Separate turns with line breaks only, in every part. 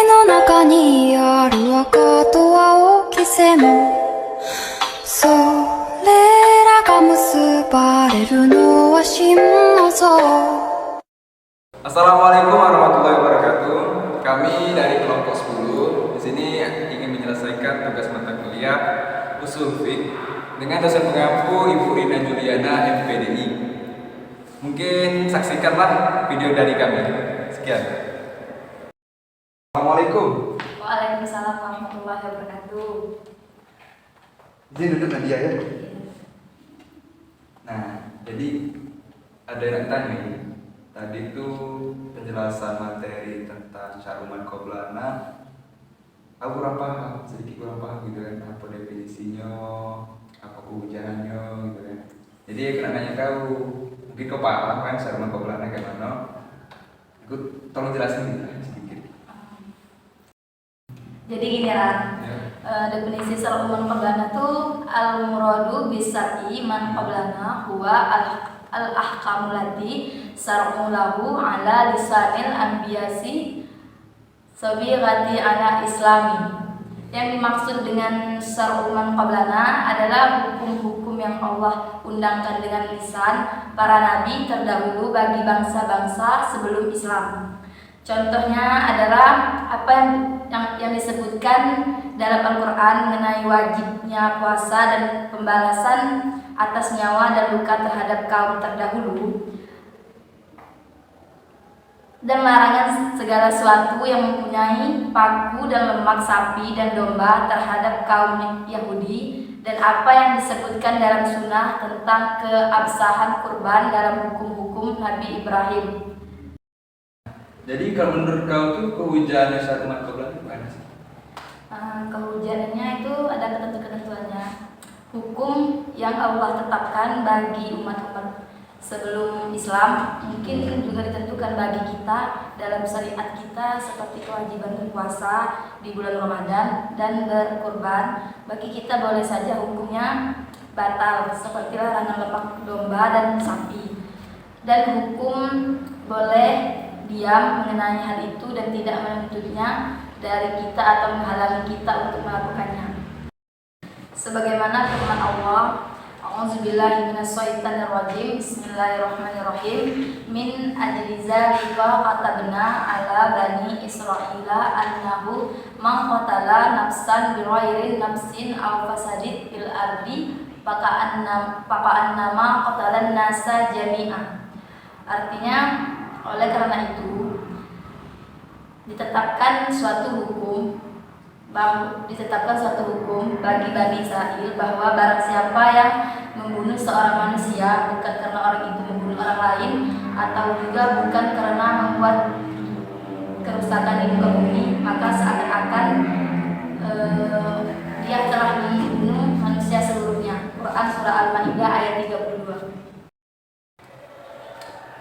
の中にある赤と青き線それらが結ばれるのは真の像
Assalamualaikum warahmatullahi wabarakatuh. Kami dari kelompok 10 di sini ingin menyelesaikan tugas mata kuliah Ushul Fiqh dengan dosen pengampu Ibu Rina Juliana MPDI. Mungkin saksikanlah video dari kami. Sekian. Assalamualaikum.
Waalaikumsalam warahmatullahi wabarakatuh.
Izin duduk Nadia ya. Nah, jadi ada yang tanya. Tadi itu penjelasan materi tentang caruman qoblana. Aku kurang paham, sedikit kurang paham gitu kan, apa definisinya, apa kehujanannya gitu kan. Jadi kena nanya kau, mungkin kau paham kan caruman qoblana kayak mana? Aku tolong jelasin gitu sedikit.
Jadi gini Ran, definisi caruman qoblana itu al-muradu bisar'i man qoblana huwa al-ahkamul lati sar'u lahu ala lisanil anbiyasi sabighati ala islami. Yang dimaksud dengan syar'u man qablana adalah hukum-hukum yang Allah undangkan dengan lisan para nabi terdahulu bagi bangsa-bangsa sebelum Islam. Contohnya adalah apa yang disebutkan dalam Al-Quran mengenai wajibnya puasa dan pembalasan atas nyawa dan luka terhadap kaum terdahulu, dan larangan segala sesuatu yang mempunyai paku dan lemak sapi dan domba terhadap kaum Yahudi, dan apa yang disebutkan dalam sunnah tentang keabsahan kurban dalam hukum-hukum Nabi Ibrahim.
Jadi kalau menurut kau tuh kehujanan caruman qoblana gimana sih?
Kehujanannya itu ada ketentuannya. Hukum yang Allah tetapkan bagi umat-umat sebelum Islam mungkin juga ditentukan bagi kita dalam syariat kita, seperti kewajiban berpuasa di bulan Ramadan dan berkurban. Bagi kita boleh saja hukumnya batal, seperti larangan lemak domba dan sapi. Dan hukum boleh diam mengenai hal itu dan tidak menuntutnya dari kita atau menghalangi kita untuk melakukannya. Sebagaimana firman Allah, A'udzubillahi minasyaitonirrajim, Bismillahirrahmanirrahim. Min ajli zalika katabna ala bani Israila annahu man qatala nafsan bighairi nafsin aw fasadin fil ardi faka'annama qatalan nasa jami'an. Artinya, oleh karena itu ditetapkan suatu hukum bagi Bani Israil bahwa barang siapa yang membunuh seorang manusia bukan karena orang itu membunuh orang lain, atau juga bukan karena membuat kerusakan di muka bumi, maka seakan-akan dia telah membunuh manusia seluruhnya. Quran Surah Al-Maidah ayat 32.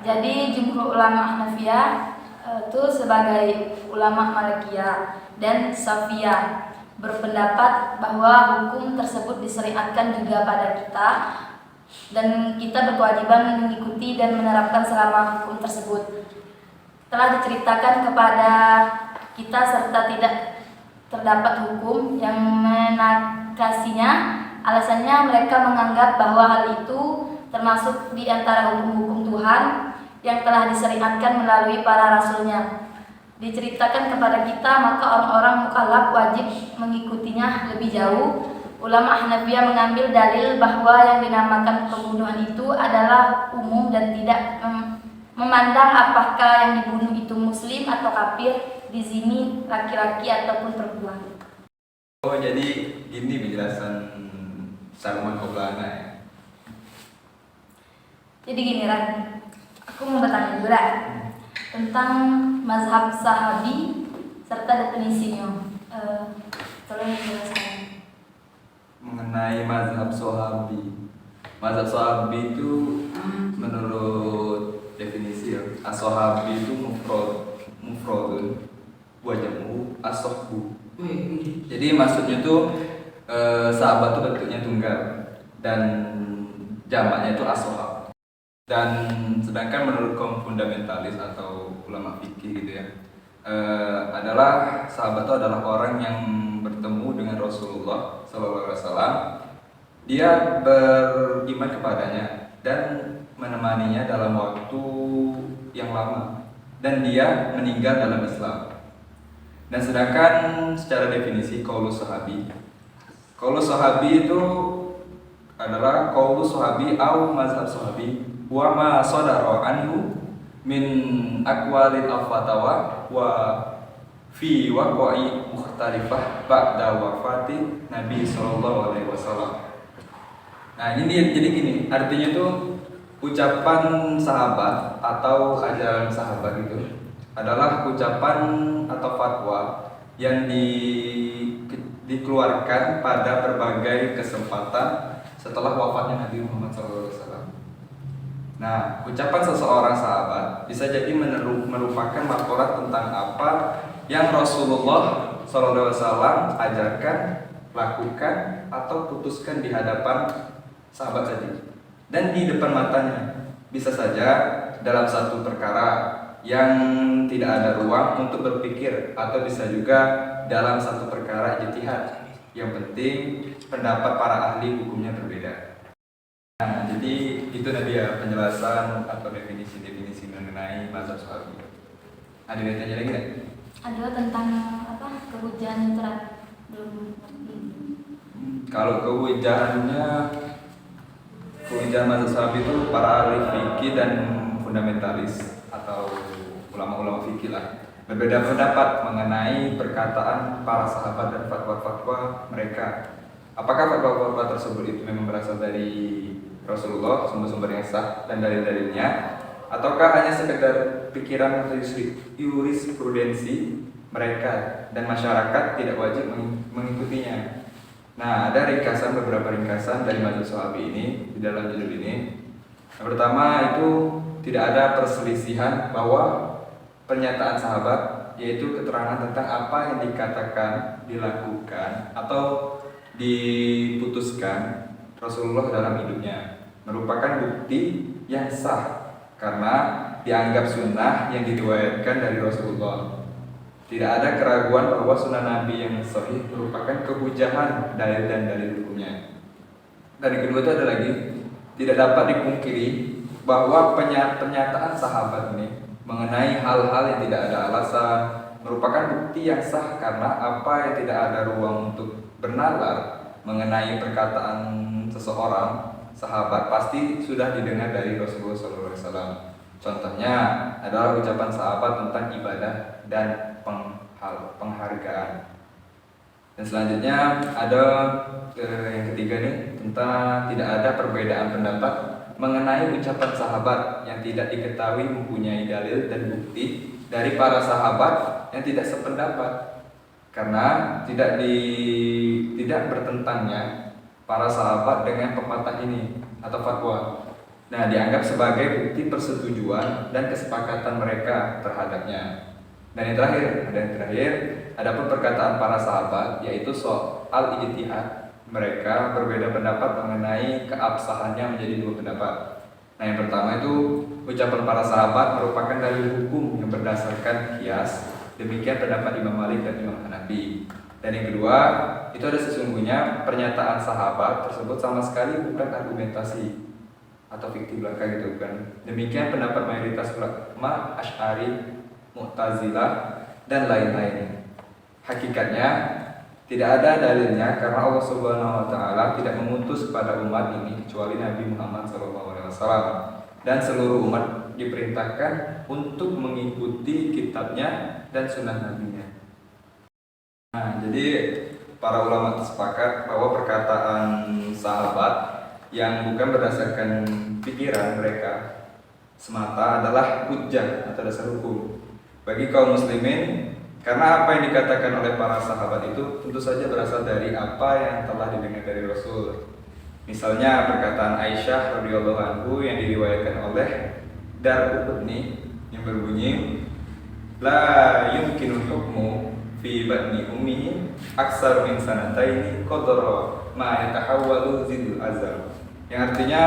Jadi jumhur ulama Hanafiyah itu sebagai ulama Malikiyah dan Syafiyah berpendapat bahwa hukum tersebut disyariatkan juga pada kita, dan kita berkewajiban mengikuti dan menerapkan selama hukum tersebut telah diceritakan kepada kita serta tidak terdapat hukum yang menakasinya. Alasannya mereka menganggap bahwa hal itu termasuk di antara hukum-hukum Tuhan yang telah disyariatkan melalui para rasulnya. Diceritakan kepada kita, maka orang-orang mukallaf wajib mengikutinya lebih jauh. Ulama Hanafiyah mengambil dalil bahwa yang dinamakan pembunuhan itu adalah umum dan tidak memandang apakah yang dibunuh itu muslim atau kafir, dizini laki-laki ataupun perempuan.
Oh, jadi ini penjelasan caruman qoblana ya.
Jadi gini Ran, aku mau bertanya juga tentang mazhab sahabi serta definisinya. Tolong dijelaskan.
Mengenai mazhab sahabi. Mazhab sahabi itu menurut definisi ya, as-sahabi itu mufradun wa jam'u as-sahbu. Jadi maksudnya tuh sahabat itu bentuknya tunggal dan jamaknya itu ashab. Dan sedangkan menurut kaum fundamentalis atau ulama fikih gitu ya, adalah sahabat itu adalah orang yang bertemu dengan Rasulullah SAW. Dia beriman kepadanya dan menemaninya dalam waktu yang lama, dan dia meninggal dalam Islam. Dan sedangkan secara definisi qaulus sahabi itu adalah qaulus sahabi au mazhab sahabi wa ma sadara anhu min aqwalil afatawa wa fi waqa'i mukhtalifah ba'da wafati Nabi sallallahu alaihi wasallam. Nah, ini jadi gini, artinya tuh ucapan sahabat atau ajaran sahabat itu adalah ucapan atau fatwa yang dikeluarkan pada berbagai kesempatan setelah wafatnya Nabi Muhammad SAW. Nah, ucapan seseorang sahabat bisa jadi merupakan makorat tentang apa yang Rasulullah SAW ajarkan, lakukan, atau putuskan di hadapan sahabat tadi dan di depan matanya. Bisa saja dalam satu perkara yang tidak ada ruang untuk berpikir, atau bisa juga dalam satu perkara ijtihad. Yang penting pendapat para ahli hukumnya berbeda. Nah, jadi itu tadi ya penjelasan atau definisi-definisi mengenai mazhab sahabi. Ada yang tanya lagi nggak?
Ada tentang apa kehujanan terat belum.
Kalau kehujanan mazhab sahabi itu para ahli fikih dan fundamentalis atau ulama-ulama fikih lah berbeda pendapat mengenai perkataan para sahabat dan fatwa-fatwa mereka. Apakah fatwa-fatwa tersebut itu memang berasal dari Rasulullah, sumber-sumber yang sah dan dalil-dalilnya, ataukah hanya sekedar pikiran atau jurisprudensi mereka dan masyarakat tidak wajib mengikutinya. Nah, ada beberapa ringkasan dari mazhab sahabi ini di dalam judul ini. Yang pertama itu tidak ada perselisihan bahwa pernyataan sahabat, yaitu keterangan tentang apa yang dikatakan, dilakukan, atau diputuskan Rasulullah dalam hidupnya, merupakan bukti yang sah karena dianggap sunnah yang diriwayatkan dari Rasulullah. Tidak ada keraguan bahwa sunnah Nabi yang sahih merupakan kehujahan dalil dan dalil hukumnya. Dan yang kedua itu ada lagi, tidak dapat dipungkiri bahwa pernyataan sahabat ini mengenai hal-hal yang tidak ada alasan merupakan bukti yang sah karena apa yang tidak ada ruang untuk bernalar mengenai perkataan seseorang sahabat pasti sudah didengar dari Rasulullah SAW. Contohnya adalah ucapan sahabat tentang ibadah dan penghargaan. Dan selanjutnya ada yang ketiga nih, tentang tidak ada perbedaan pendapat mengenai ucapan sahabat yang tidak diketahui mempunyai dalil dan bukti dari para sahabat yang tidak sependapat, karena tidak bertentangnya para sahabat dengan pepatah ini atau fatwa. Nah, dianggap sebagai bukti persetujuan dan kesepakatan mereka terhadapnya. Dan yang terakhir, adapun perkataan para sahabat yaitu soal ijtihad, mereka berbeda pendapat mengenai keabsahannya menjadi dua pendapat. Nah, yang pertama itu ucapan para sahabat merupakan dalil hukum yang berdasarkan qiyas. Demikian pendapat Imam Malik dan Imam Hanafi. Dan yang kedua, itu ada sesungguhnya pernyataan sahabat tersebut sama sekali bukan argumentasi atau fiktif belaka gitu kan. Demikian pendapat mayoritas ulama Asy'ari, Mu'tazilah dan lain-lain. Hakikatnya tidak ada dalilnya karena Allah Subhanahu wa taala tidak mengutus kepada umat ini kecuali Nabi Muhammad SAW, dan seluruh umat diperintahkan untuk mengikuti kitabnya dan sunnah nabinya. Nah, jadi para ulama sepakat bahwa perkataan sahabat yang bukan berdasarkan pikiran mereka semata adalah hujjah atau dasar hukum bagi kaum muslimin, karena apa yang dikatakan oleh para sahabat itu tentu saja berasal dari apa yang telah didengar dari Rasul. Misalnya perkataan Aisyah radhiyallahu anhu yang diriwayatkan oleh Darqutni yang berbunyi, la yumkinu hukmu fi batni ummihi aksar min sanataini qadra ma yatahawwalu zidul azal. Yang artinya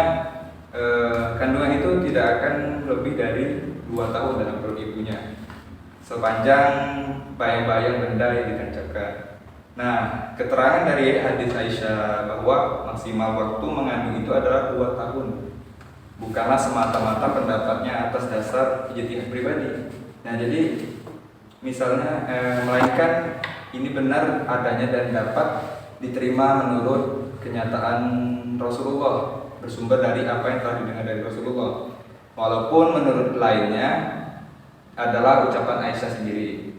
kandungan itu tidak akan lebih dari 2 tahun dalam perut ibunya, sepanjang bayang-bayang benda yang ditancapkan. Nah, keterangan dari hadis Aisyah bahwa maksimal waktu mengandung itu adalah 2 tahun, bukanlah semata-mata pendapatnya atas dasar ijtihad pribadi. Nah, jadi misalnya melainkan ini benar adanya dan dapat diterima menurut kenyataan Rasulullah, bersumber dari apa yang telah didengar dari Rasulullah, walaupun menurut lainnya adalah ucapan Aisyah sendiri.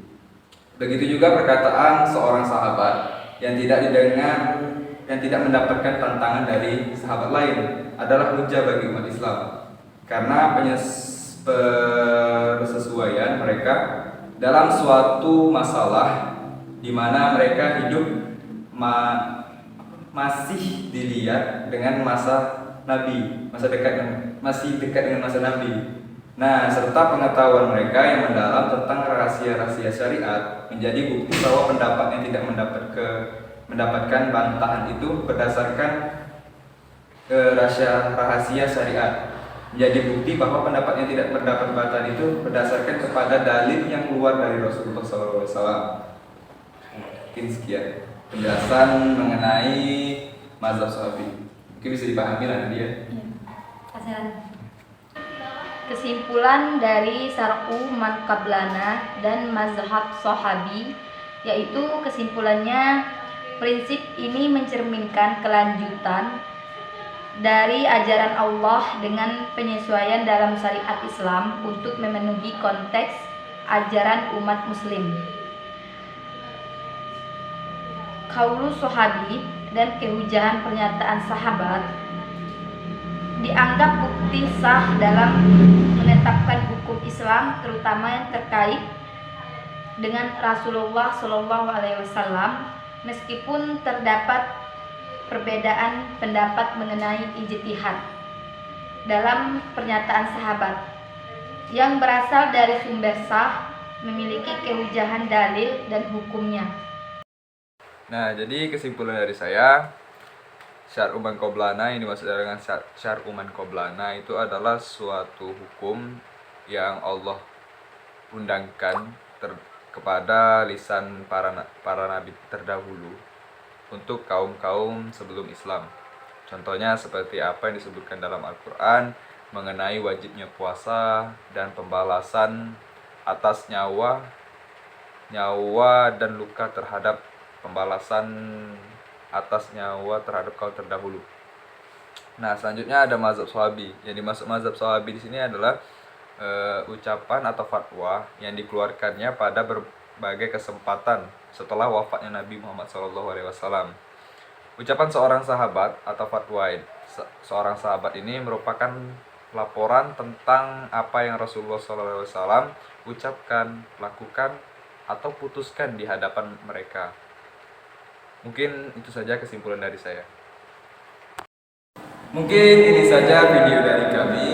Begitu juga perkataan seorang sahabat yang tidak didengar, yang tidak mendapatkan tantangan dari sahabat lain adalah hujah bagi umat Islam, karena persesuaian mereka dalam suatu masalah di mana mereka hidup masih dilihat dengan masa Nabi, masih dekat dengan masa Nabi. Nah, serta pengetahuan mereka yang mendalam tentang rahasia-rahasia syariat menjadi bukti bahwa pendapatnya tidak mendapatkan bantahan itu berdasarkan rahasia syariat. Menjadi bukti bahwa pendapatnya tidak mendapat bantahan itu berdasarkan kepada dalil yang keluar dari Rasulullah SAW. Mungkin sekian penjelasan mengenai mazhab Syafi'i. Mungkin bisa dipahami lah dia.
Iya. Kesimpulan dari Syar'u man qablana dan mazhab Sahabi, yaitu kesimpulannya prinsip ini mencerminkan kelanjutan dari ajaran Allah dengan penyesuaian dalam syariat Islam untuk memenuhi konteks ajaran umat muslim. Qaulu Sahabi dan kehujahan pernyataan sahabat dianggap bukti sah dalam menetapkan hukum Islam, terutama yang terkait dengan Rasulullah SAW, meskipun terdapat perbedaan pendapat mengenai ijtihad dalam pernyataan sahabat yang berasal dari sumber sah, memiliki kehujahan dalil dan hukumnya.
Nah, jadi kesimpulan dari saya, Syar'u man qoblana, ini maksudnya dengan Syar'u man qoblana itu adalah suatu hukum yang Allah undangkan kepada lisan para nabi terdahulu untuk kaum-kaum sebelum Islam. Contohnya seperti apa yang disebutkan dalam Al-Quran mengenai wajibnya puasa dan pembalasan atas nyawa dan luka terhadap pembalasan atas nyawa terhadap kaum terdahulu. Nah, selanjutnya ada mazhab Sahabi. Yang dimaksud mazhab Sahabi di sini adalah ucapan atau fatwa yang dikeluarkannya pada berbagai kesempatan setelah wafatnya Nabi Muhammad SAW. Ucapan seorang sahabat atau fatwa seorang sahabat ini merupakan laporan tentang apa yang Rasulullah SAW ucapkan, lakukan, atau putuskan di hadapan mereka. Mungkin itu saja kesimpulan dari saya. Mungkin ini saja video dari kami.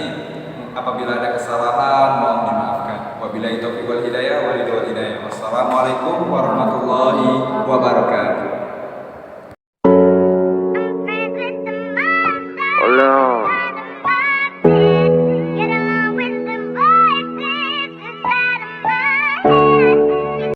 Apabila ada kesalahan, mohon dimaafkan. Wabillahi taufiq wal hidayah. Wassalamualaikum warahmatullahi wabarakatuh.